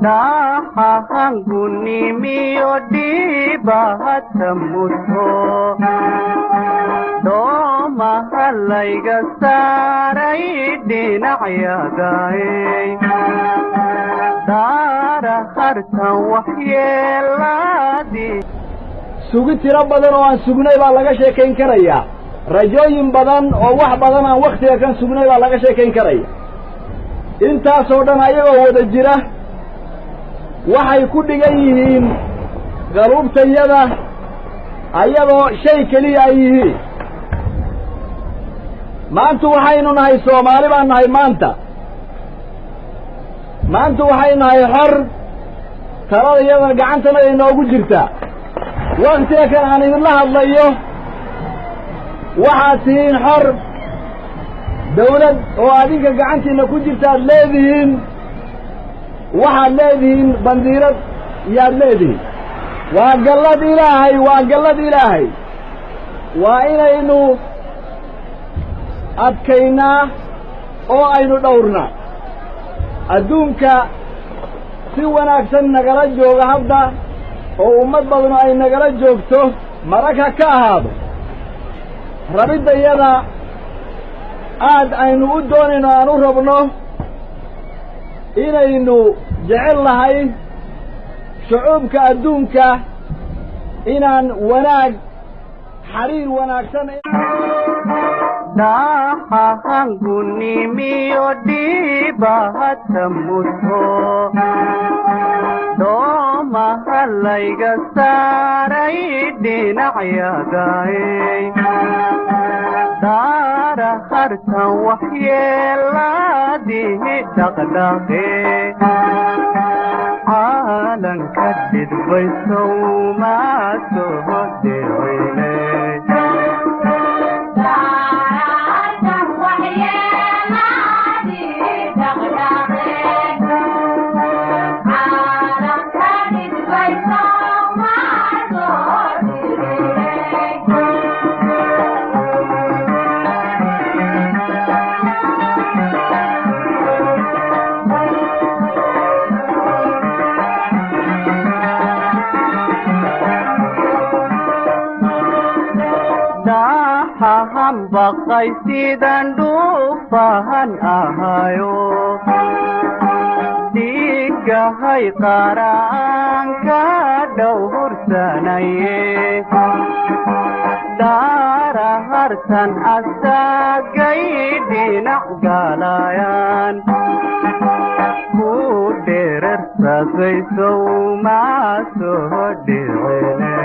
Nahanguni miyo di bahat samudho Do mahalay gasaray dinacyagay Dara hartan waxyeeladi sugi tiro badan oo aan sugnay baa laga sheekayn karaya rajooyin badan oo wax badan aan waqtiga kan sugnay baa laga sheekayn karaya intaas oo dhan ayagoo wada jira waxay ku dhigan yihiin qaluubtayada ayadoo shay keliya ay yihiin maanta waxaynu nahay Soomaali baan nahay maanta waxay nahay xor talada iyada gacantana ay noogu jirtaa waqtiga kan aan idinla hadlayo waxaad tihiin xor dawlad oo adinka gacantiina ku jirtaad leedihiin waxaad leedihiin bandiirad yaad leedihiin waa gallad ilaahay waa inaynu adkaynaa oo aynu dhowrnaa adduunka si wanaagsan nagala jooga hadda oo ummad badan ay nagala joogto maraka ka ahaado rabidda iyada aad aynu u doonayno aan u rabno inaynu jecel lahay shucuubka adduunka inaan wanaag xiriir wanaagsan Nahanguni miyo di bahat samudho Do mahalay gasaray dinacyagay Dara hartan waxyeeladi dhaqdhaqe Caalanka dhidbay sowmaa soo dhicine Baqay sidan dhuufahan ahayo dhigahay qaraanka dhowrsanaye Dara hartan asagay dhinac galayaan ku dherersagay sowmaa soo dhicine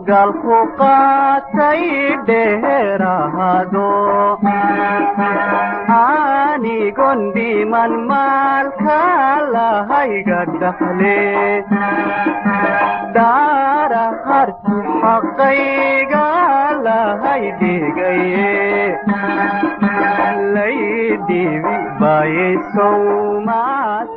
galku qaatay dheeraado anigon dhiman maalka lahayga dhaxle daara harti xaqayga lahay dhigaye laydhibi baye sowmaas